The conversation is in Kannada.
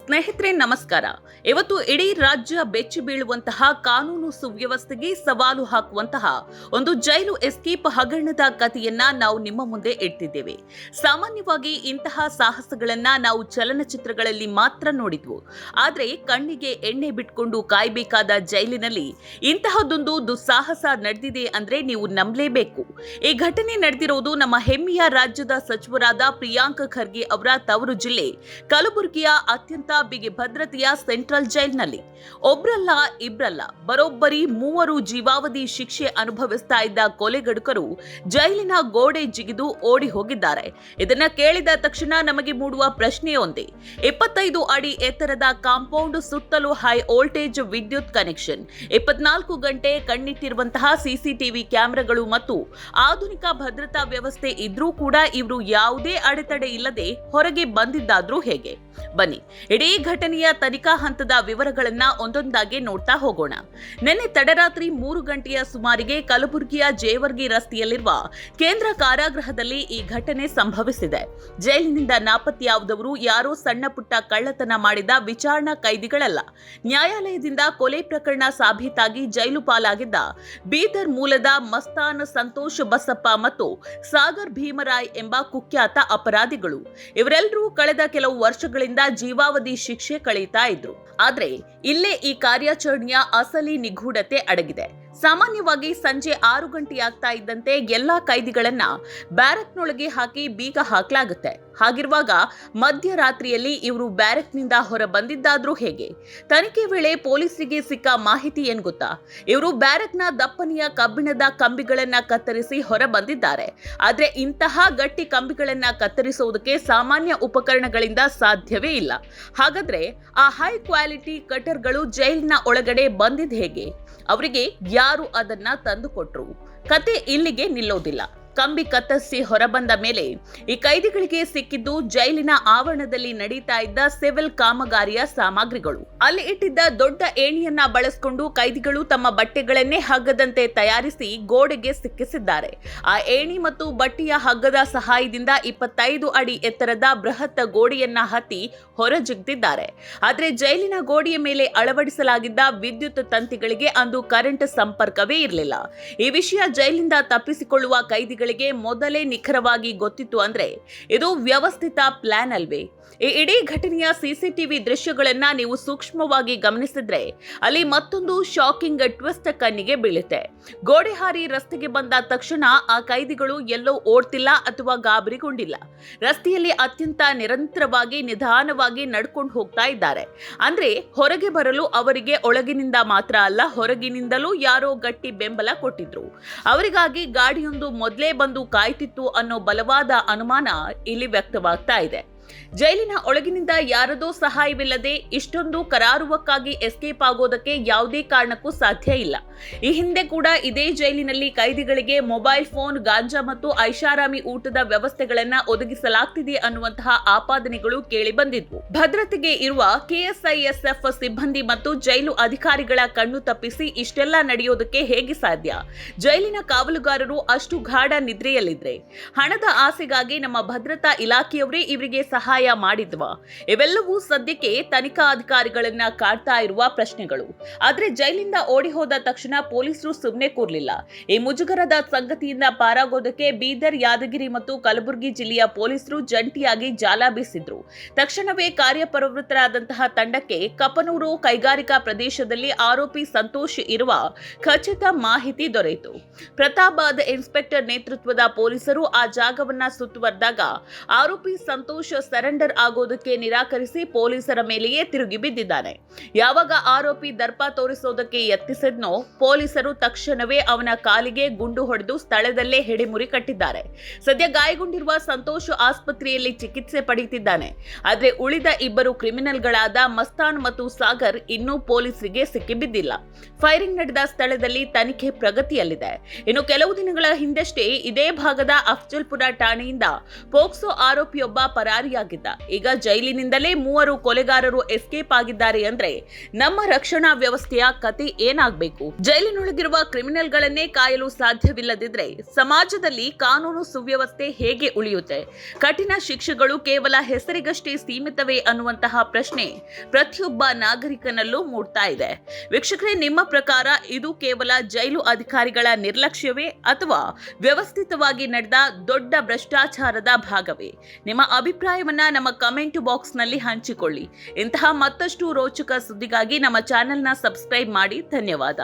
ಸ್ನೇಹಿತರೆ ನಮಸ್ಕಾರ. ಇವತ್ತು ಇಡೀ ರಾಜ್ಯ ಬೆಚ್ಚಿ ಬೀಳುವಂತಹ ಕಾನೂನು ಸುವ್ಯವಸ್ಥೆಗೆ ಸವಾಲು ಹಾಕುವಂತಹ ಒಂದು ಜೈಲು ಎಸ್ಕೇಪ್ ಹಗರಣದ ಕಥೆಯನ್ನ ನಾವು ನಿಮ್ಮ ಮುಂದೆ ಇಡ್ತಿದ್ದೇವೆ. ಸಾಮಾನ್ಯವಾಗಿ ಇಂತಹ ಸಾಹಸಗಳನ್ನ ನಾವು ಚಲನಚಿತ್ರಗಳಲ್ಲಿ ಮಾತ್ರ ನೋಡಿದ್ವು. ಆದ್ರೆ ಕಣ್ಣಿಗೆ ಎಣ್ಣೆ ಬಿಟ್ಕೊಂಡು ಕಾಯಬೇಕಾದ ಜೈಲಿನಲ್ಲಿ ಇಂತಹದೊಂದು ದುಸ್ಸಾಹಸ ನಡೆದಿದೆ ಅಂದ್ರೆ ನೀವು ನಂಬಲೇಬೇಕು. ಈ ಘಟನೆ ನಡೆದಿರುವುದು ನಮ್ಮ ಹೆಮ್ಮೆಯ ರಾಜ್ಯದ ಸಚಿವರಾದ ಪ್ರಿಯಾಂಕ್ ಖರ್ಗೆ ಅವರ ತವರು ಜಿಲ್ಲೆ ಕಲಬುರಗಿಯ ಅತ್ಯಂತ ಬಿಗಿ ಭದ್ರತೆಯ ಸೆಂಟ್ರಲ್ ಜೈಲ್ನಲ್ಲಿ. ಒಬ್ರಲ್ಲ ಇಬ್ರಲ್ಲ, ಬರೋಬ್ಬರಿ 3 ಜೀವಾವಧಿ ಶಿಕ್ಷೆ ಅನುಭವಿಸ್ತಾ ಇದ್ದ ಕೊಲೆಗಡುಕರು ಜೈಲಿನ ಗೋಡೆ ಜಿಗಿದು ಓಡಿ ಹೋಗಿದ್ದಾರೆ. ಇದನ್ನ ಕೇಳಿದ ತಕ್ಷಣ ನಮಗೆ ಮೂಡುವ ಪ್ರಶ್ನೆ ಒಂದೇ. 25 ಅಡಿ ಎತ್ತರದ ಕಾಂಪೌಂಡ್, ಸುತ್ತಲೂ ಹೈ ವೋಲ್ಟೇಜ್ ವಿದ್ಯುತ್ ಕನೆಕ್ಷನ್, 24 ಗಂಟೆ ಕಣ್ಣಿಟ್ಟಿರುವಂತಹ ಸಿಸಿಟಿವಿ ಕ್ಯಾಮೆರಾಗಳು ಮತ್ತು ಆಧುನಿಕ ಭದ್ರತಾ ವ್ಯವಸ್ಥೆ ಇದ್ರೂ ಕೂಡ ಇವರು ಯಾವುದೇ ಅಡೆತಡೆ ಇಲ್ಲದೆ ಹೊರಗೆ ಬಂದಿದ್ದಾದ್ರೂ ಹೇಗೆ? ಬನ್ನಿ ಇಡೀ ಘಟನೆಯ ತನಿಖಾ ಹಂತದ ವಿವರಗಳನ್ನ ಒಂದೊಂದಾಗಿ ನೋಡ್ತಾ ಹೋಗೋಣ. ನಿನ್ನೆ ತಡರಾತ್ರಿ 3 ಗಂಟೆಯ ಸುಮಾರಿಗೆ ಕಲಬುರಗಿಯ ಜೇವರ್ಗಿ ರಸ್ತೆಯಲ್ಲಿರುವ ಕೇಂದ್ರ ಕಾರಾಗೃಹದಲ್ಲಿ ಈ ಘಟನೆ ಸಂಭವಿಸಿದೆ. ಜೈಲಿನಿಂದ ನಾಪತ್ತೆಯಾದವರು ಯಾರೋ ಸಣ್ಣ ಪುಟ್ಟ ಕಳ್ಳತನ ಮಾಡಿದ ವಿಚಾರಣಾ ಕೈದಿಗಳಲ್ಲ. ನ್ಯಾಯಾಲಯದಿಂದ ಕೊಲೆ ಪ್ರಕರಣ ಸಾಬೀತಾಗಿ ಜೈಲು ಪಾಲಾಗಿದ್ದ ಬೀದರ್ ಮೂಲದ ಮಸ್ತಾನ್ ಸಂತೋಷ್ ಬಸಪ್ಪ ಮತ್ತು ಸಾಗರ್ ಭೀಮರಾಯ್ ಎಂಬ ಕುಖ್ಯಾತ ಅಪರಾಧಿಗಳು. ಇವರೆಲ್ಲರೂ ಕಳೆದ ಕೆಲವು ವರ್ಷಗಳಿಂದ ಜೀವಾವಧಿ ಶಿಕ್ಷೆ ಕಳೆಯುತ್ತಾ ಇದ್ರು. ಆದ್ರೆ ಇಲ್ಲೇ ಈ ಕಾರ್ಯಾಚರಣೆಯ ಅಸಲಿ ನಿಗೂಢತೆ ಅಡಗಿದೆ. ಸಾಮಾನ್ಯವಾಗಿ ಸಂಜೆ 6 ಗಂಟೆಯಾಗ್ತಾ ಇದ್ದಂತೆ ಎಲ್ಲಾ ಕೈದಿಗಳನ್ನ ಬ್ಯಾರಕ್ನೊಳಗೆ ಹಾಕಿ ಬೀಗ ಹಾಕಲಾಗುತ್ತೆ. ಹಾಗಿರುವಾಗ ಮಧ್ಯರಾತ್ರಿಯಲ್ಲಿ ಇವರು ಬ್ಯಾರಕ್ನಿಂದ ಹೊರ ಬಂದಿದ್ದಾದ್ರೂ ಹೇಗೆ? ತನಿಖೆ ವೇಳೆ ಪೊಲೀಸರಿಗೆ ಸಿಕ್ಕ ಮಾಹಿತಿ ಏನ್ ಗೊತ್ತಾ? ಇವರು ಬ್ಯಾರಕ್ನ ದಪ್ಪನೆಯ ಕಬ್ಬಿಣದ ಕಂಬಿಗಳನ್ನ ಕತ್ತರಿಸಿ ಹೊರ ಬಂದಿದ್ದಾರೆ. ಆದ್ರೆ ಇಂತಹ ಗಟ್ಟಿ ಕಂಬಿಗಳನ್ನ ಕತ್ತರಿಸುವುದಕ್ಕೆ ಸಾಮಾನ್ಯ ಉಪಕರಣಗಳಿಂದ ಸಾಧ್ಯವೇ ಇಲ್ಲ. ಹಾಗಾದ್ರೆ ಆ ಹೈ ಕ್ವಾಲಿಟಿ ಕಟರ್ಗಳು ಜೈಲಿನ ಒಳಗಡೆ ಬಂದಿದ್ ಹೇಗೆ? ಅವರಿಗೆ ಯಾರು ಅದನ್ನ ತಂದುಕೊಟ್ರು? ಕತೆ ಇಲ್ಲಿಗೆ ನಿಲ್ಲೋದಿಲ್ಲ. ಕಂಬಿ ಕತ್ತರಿಸಿ ಹೊರಬಂದ ಮೇಲೆ ಈ ಕೈದಿಗಳಿಗೆ ಸಿಕ್ಕಿದ್ದು ಜೈಲಿನ ಆವರಣದಲ್ಲಿ ನಡೀತಾ ಇದ್ದ ಸಿವಿಲ್ ಕಾಮಗಾರಿಯ ಸಾಮಗ್ರಿಗಳು. ಅಲ್ಲಿ ಇಟ್ಟಿದ್ದ ದೊಡ್ಡ ಏಣಿಯನ್ನ ಬಳಸಿಕೊಂಡು ಕೈದಿಗಳು ತಮ್ಮ ಬಟ್ಟೆಗಳನ್ನೇ ಹಗ್ಗದಂತೆ ತಯಾರಿಸಿ ಗೋಡೆಗೆ ಸಿಕ್ಕಿಸಿದ್ದಾರೆ. ಆ ಏಣಿ ಮತ್ತು ಬಟ್ಟೆಯ ಹಗ್ಗದ ಸಹಾಯದಿಂದ 25 ಅಡಿ ಎತ್ತರದ ಬೃಹತ್ ಗೋಡೆಯನ್ನ ಹತ್ತಿ ಹೊರಜಿಗ್ದಿದ್ದಾರೆ. ಆದ್ರೆ ಜೈಲಿನ ಗೋಡೆಯ ಮೇಲೆ ಅಳವಡಿಸಲಾಗಿದ್ದ ವಿದ್ಯುತ್ ತಂತಿಗಳಿಗೆ ಅಂದು ಕರೆಂಟ್ ಸಂಪರ್ಕವೇ ಇರಲಿಲ್ಲ. ಈ ವಿಷಯ ಜೈಲಿಂದ ತಪ್ಪಿಸಿಕೊಳ್ಳುವ ಕೈದಿಗಳಿಗೆ ಮೊದಲೇ ನಿಖರವಾಗಿ ಗೊತ್ತಿತ್ತು ಅಂದ್ರೆ ಇದು ವ್ಯವಸ್ಥಿತ ಪ್ಲಾನ್ ಅಲ್ವೇ? ಈ ಇಡೀ ಘಟನೆಯ ಸಿಸಿಟಿವಿ ದೃಶ್ಯಗಳನ್ನ ನೀವು ಸೂಕ್ಷ್ಮವಾಗಿ ಗಮನಿಸಿದ್ರೆ ಅಲ್ಲಿ ಮತ್ತೊಂದು ಶಾಕಿಂಗ್ ಟ್ವಿಸ್ಟ್ ಕಣ್ಣಿಗೆ ಬೀಳುತ್ತೆ. ಗೋಡೆ ಹಾರಿ ರಸ್ತೆಗೆ ಬಂದ ತಕ್ಷಣ ಆ ಕೈದಿಗಳು ಎಲ್ಲೋ ಓಡ್ತಿಲ್ಲ ಅಥವಾ ಗಾಬರಿಗೊಂಡಿಲ್ಲ. ರಸ್ತೆಯಲ್ಲಿ ಅತ್ಯಂತ ನಿರಂತರವಾಗಿ ನಿಧಾನವಾಗಿ ನಡ್ಕೊಂಡು ಹೋಗ್ತಾ ಇದ್ದಾರೆ. ಅಂದ್ರೆ ಹೊರಗೆ ಬರಲು ಅವರಿಗೆ ಒಳಗಿನಿಂದ ಮಾತ್ರ ಅಲ್ಲ, ಹೊರಗಿನಿಂದಲೂ ಯಾರೋ ಗಟ್ಟಿ ಬೆಂಬಲ ಕೊಟ್ಟಿದ್ರು. ಅವರಿಗಾಗಿ ಗಾಡಿಯೊಂದು ಮೊದಲೇ ಬಂದು ಕಾಯ್ತಿತ್ತು ಅನ್ನೋ ಬಲವಾದ ಅನುಮಾನ ಇಲ್ಲಿ ವ್ಯಕ್ತವಾಗ್ತಾ ಇದೆ. ಜೈಲಿನ ಒಳಗಿನಿಂದ ಯಾರದೋ ಸಹಾಯವಿಲ್ಲದೆ ಇಷ್ಟೊಂದು ಕರಾರುವಕ್ಕಾಗಿ ಎಸ್ಕೇಪ್ ಆಗೋದಕ್ಕೆ ಯಾವುದೇ ಕಾರಣಕ್ಕೂ ಸಾಧ್ಯ ಇಲ್ಲ. ಈ ಹಿಂದೆ ಕೂಡ ಇದೇ ಜೈಲಿನಲ್ಲಿ ಕೈದಿಗಳಿಗೆ ಮೊಬೈಲ್ ಫೋನ್, ಗಾಂಜಾ ಮತ್ತು ಐಷಾರಾಮಿ ಊಟದ ವ್ಯವಸ್ಥೆಗಳನ್ನ ಒದಗಿಸಲಾಗ್ತಿದೆ ಅನ್ನುವಂತಹ ಆಪಾದನೆಗಳು ಕೇಳಿ ಬಂದಿದ್ವು. ಭದ್ರತೆಗೆ ಇರುವ ಕೆಎಸ್ಐಎಸ್ಎಫ್ ಸಿಬ್ಬಂದಿ ಮತ್ತು ಜೈಲು ಅಧಿಕಾರಿಗಳ ಕಣ್ಣು ತಪ್ಪಿಸಿ ಇಷ್ಟೆಲ್ಲ ನಡೆಯೋದಕ್ಕೆ ಹೇಗೆ ಸಾಧ್ಯ? ಜೈಲಿನ ಕಾವಲುಗಾರರು ಅಷ್ಟು ಗಾಢ ನಿದ್ರೆಯಲ್ಲಿದ್ರೆ ಹಣದ ಆಸೆಗಾಗಿ ನಮ್ಮ ಭದ್ರತಾ ಇಲಾಖೆಯವರೇ ಇವರಿಗೆ ಸಹಾಯ ಮಾಡಿದ್ವಾ? ಇವೆಲ್ಲವೂ ಸದ್ಯಕ್ಕೆ ತನಿಖಾ ಅಧಿಕಾರಿಗಳನ್ನ ಕಾಡ್ತಾ ಇರುವ ಪ್ರಶ್ನೆಗಳು. ಆದ್ರೆ ಜೈಲಿಂದ ಓಡಿ ಹೋದ ತಕ್ಷಣ ಪೊಲೀಸರು ಸುಮ್ಮನೆ ಕೂರ್ಲಿಲ್ಲ. ಈ ಮುಜುಗರದ ಸಂಗತಿಯಿಂದ ಪಾರಾಗೋದಕ್ಕೆ ಬೀದರ್, ಯಾದಗಿರಿ ಮತ್ತು ಕಲಬುರಗಿ ಜಿಲ್ಲೆಯ ಪೊಲೀಸರು ಜಂಟಿಯಾಗಿ ಜಾಲ ಬೀಸಿದ್ರು. ತಕ್ಷಣವೇ ಕಾರ್ಯಪ್ರವೃತ್ತರಾದಂತಹ ತಂಡಕ್ಕೆ ಕಪನೂರು ಕೈಗಾರಿಕಾ ಪ್ರದೇಶದಲ್ಲಿ ಆರೋಪಿ ಸಂತೋಷ್ ಇರುವ ಖಚಿತ ಮಾಹಿತಿ ದೊರೆಯಿತು. ಪ್ರತಾಪಾದ್ ಇನ್ಸ್ಪೆಕ್ಟರ್ ನೇತೃತ್ವದ ಪೊಲೀಸರು ಆ ಜಾಗವನ್ನ ಸುತ್ತುವರೆದಾಗ ಆರೋಪಿ ಸಂತೋಷ್ ಸರೆಂಡರ್ ಆಗೋದಕ್ಕೆ ನಿರಾಕರಿಸಿ ಪೊಲೀಸರ ಮೇಲೆಯೇ ತಿರುಗಿ ಬಿದ್ದಿದ್ದಾನೆ. ಯಾವಾಗ ಆರೋಪಿ ದರ್ಪ ತೋರಿಸೋದಕ್ಕೆ ಯತ್ನಿಸಿದ್ನೋ ಪೊಲೀಸರು ತಕ್ಷಣವೇ ಅವನ ಕಾಲಿಗೆ ಗುಂಡು ಹೊಡೆದು ಸ್ಥಳದಲ್ಲೇ ಹೆಡೆಮುರಿ ಕಟ್ಟಿದ್ದಾರೆ. ಸದ್ಯ ಗಾಯಗೊಂಡಿರುವ ಸಂತೋಷ್ ಆಸ್ಪತ್ರೆಯಲ್ಲಿ ಚಿಕಿತ್ಸೆ ಪಡೆಯುತ್ತಿದ್ದಾನೆ. ಆದ್ರೆ ಉಳಿದ 2 ಕ್ರಿಮಿನಲ್ಗಳಾದ ಮಸ್ತಾನ್ ಮತ್ತು ಸಾಗರ್ ಇನ್ನೂ ಪೊಲೀಸರಿಗೆ ಸಿಕ್ಕಿಬಿದ್ದಿಲ್ಲ. ಫೈರಿಂಗ್ ನಡೆದ ಸ್ಥಳದಲ್ಲಿ ತನಿಖೆ ಪ್ರಗತಿಯಲ್ಲಿದೆ. ಇನ್ನು ಕೆಲವು ದಿನಗಳ ಹಿಂದಷ್ಟೇ ಇದೇ ಭಾಗದ ಅಫ್ಜಲ್ಪುರ ಠಾಣೆಯಿಂದ ಪೋಕ್ಸೋ ಆರೋಪಿಯೊಬ್ಬ ಪರಾರಿಯಾಗಿದ್ದ ಭಾಗಿಯಾಗಿದ್ದ. ಈಗ ಜೈಲಿನಿಂದಲೇ 3 ಕೊಲೆಗಾರರು ಎಸ್ಕೇಪ್ ಆಗಿದ್ದಾರೆ ಅಂದ್ರೆ ನಮ್ಮ ರಕ್ಷಣಾ ವ್ಯವಸ್ಥೆಯ ಕತೆ ಏನಾಗಬೇಕು? ಜೈಲಿನೊಳಗಿರುವ ಕ್ರಿಮಿನಲ್ಗಳನ್ನೇ ಕಾಯಲು ಸಾಧ್ಯವಿಲ್ಲದಿದ್ರೆ ಸಮಾಜದಲ್ಲಿ ಕಾನೂನು ಸುವ್ಯವಸ್ಥೆ ಹೇಗೆ ಉಳಿಯುತ್ತೆ? ಕಠಿಣ ಶಿಕ್ಷೆಗಳು ಕೇವಲ ಹೆಸರಿಗಷ್ಟೇ ಸೀಮಿತವೇ ಅನ್ನುವಂತಹ ಪ್ರಶ್ನೆ ಪ್ರತಿಯೊಬ್ಬ ನಾಗರಿಕನಲ್ಲೂ ಮೂಡ್ತಾ ಇದೆ. ವೀಕ್ಷಕರೇ, ನಿಮ್ಮ ಪ್ರಕಾರ ಇದು ಕೇವಲ ಜೈಲು ಅಧಿಕಾರಿಗಳ ನಿರ್ಲಕ್ಷ್ಯವೇ ಅಥವಾ ವ್ಯವಸ್ಥಿತವಾಗಿ ನಡೆದ ದೊಡ್ಡ ಭ್ರಷ್ಟಾಚಾರದ ಭಾಗವೇ? ನಿಮ್ಮ ಅಭಿಪ್ರಾಯವನ್ನ ನಮ್ಮ ಕಮೆಂಟ್ ಬಾಕ್ಸ್ ನಲ್ಲಿ ಹಂಚಿಕೊಳ್ಳಿ. ಇಂತಹ ಮತ್ತಷ್ಟು ರೋಚಕ ಸುದ್ದಿಗಾಗಿ ನಮ್ಮ ಚಾನೆಲ್ನ ಸಬ್ಸ್ಕ್ರೈಬ್ ಮಾಡಿ. ಧನ್ಯವಾದ.